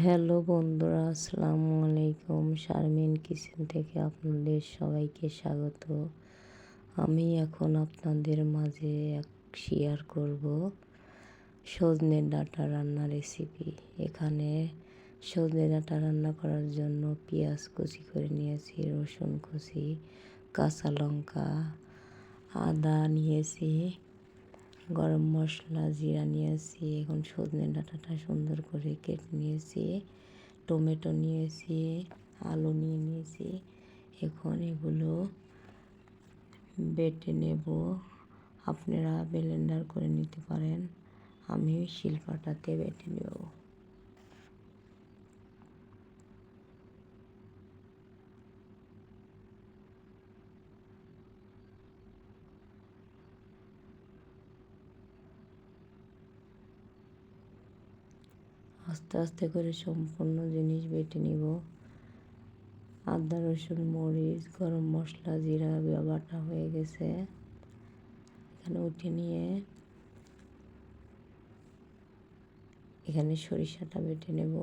Hello বন্ধুরা, আসসালামু আলাইকুম। শারমিন কিচেন থেকে আপনাদের সবাইকে স্বাগত। আমি এখন আপনাদের মাঝে শেয়ার করব সজনে ডাঁটা রান্নার রেসিপি। এখানে সজনে ডাঁটা রান্না করার জন্য পেঁয়াজ কুচি করে নিয়েছি, রসুন কুচি, কাঁচা লঙ্কা, আদা নিয়েছি, গরম মশলা, জিরা নিয়েছি। এখন সজনে ডাঁটাটা সুন্দর করে কেটে নিয়েছি, টমেটো নিয়েছি, আলু নিয়েছি। এখন এগুলো বেটে নেব। আপনারা ব্লেন্ডার করে নিতে পারেন, আমি শিলপাটাতে বেটে নেব। আস্তে আস্তে করে সম্পূর্ণ জিনিস বেটে নিব। আদা, রসুন, মরিচ, গরম মশলা, জিরা বাটা হয়ে গেছে। এখানে উঠে নিয়ে এখানে সরিষাটা বেটে নেব।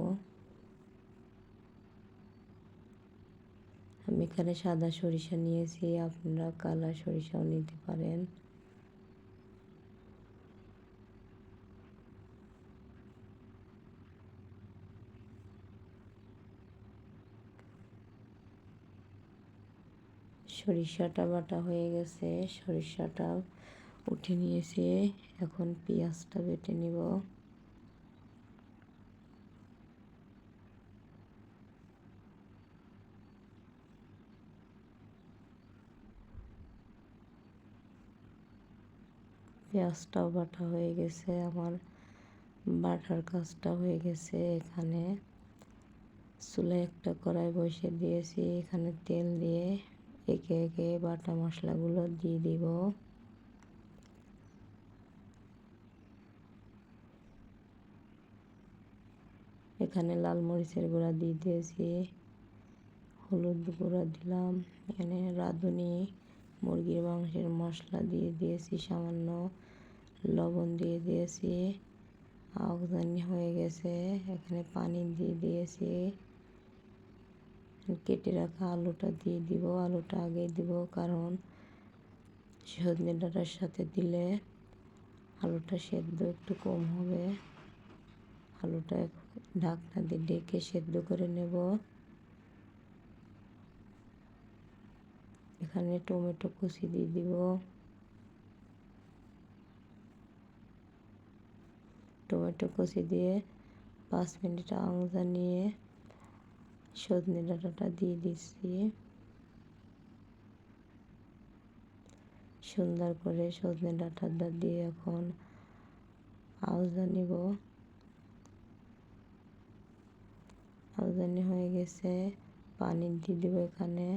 আমি এখানে সাদা সরিষা নিয়েছি, আপনারা কালা সরিষাও নিতে পারেন। সরিষাটা বাটা হয়ে গেছে, সরিষাটা উঠে নিয়েছি। এখন পেঁয়াজটা বেটে নিব। পেঁয়াজটাও বাটা হয়ে গেছে, আমার বাটার কাজটা হয়ে গেছে। এখানে চুলায় একটা কড়াই বসিয়ে দিয়েছি, এখানে তেল দিয়ে একে একে বাটা মশলাগুলো দিয়ে দিব। এখানে লাল মরিচের গুঁড়া দিয়ে দিয়েছি, হলুদ গুঁড়া দিলাম, এখানে রাঁধুনি মুরগির মাংসের মশলা দিয়ে দিয়েছি, সামান্য লবণ দিয়ে দিয়েছি। আওয়াজদানি হয়ে গেছে, এখানে পানি দিয়ে দিয়েছি। কেটে রাখা আলুটা দিয়ে দিব। আলুটা আগে দিব, কারণ সজনে ডাঁটার সাথে দিলে আলুটা সেদ্ধ একটু কম হবে। আলুটা ঢাকনা দিয়ে ঢেকে সেদ্ধ করে নেব। এখানে টমেটো কুচি দিয়ে দিব। টমেটো কুচি দিয়ে 5 মিনিট আঞ্জা নিয়ে সজনে ডাঁটাটা দিয়ে দিচ্ছি। সুন্দর করে সজনে ডাঁটাটা দিয়ে এখন আউজা নিব। আউজানি হয়ে গেছে, পানি দিয়ে দিব। এখানে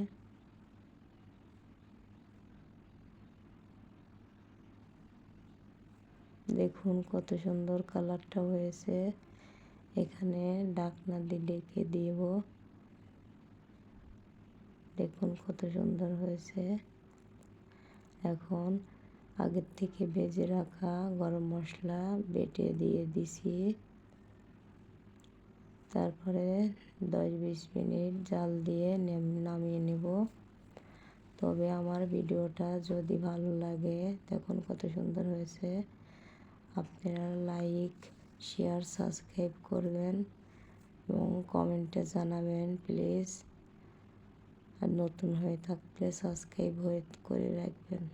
দেখুন কত সুন্দর কালারটা হয়েছে। এখানে ঢাকনা দিয়ে ঢেকে দিব। দেখুন কত সুন্দর হয়েছে। এখন আগের থেকে ভেজে রাখা গরম মশলা বেটে দিয়ে দিছি। তারপরে 10-20 মিনিট জাল দিয়ে নামিয়ে নেব। তবে আমার ভিডিওটা যদি ভালো লাগে, দেখুন কত সুন্দর হয়েছে। আপনারা লাইক, শেয়ার, সাবস্ক্রাইব করবেন এবং কমেন্টে জানাবেন প্লিজ। আর নতুন হয়ে থাকলে সাবস্ক্রাইব করে রাখবেন।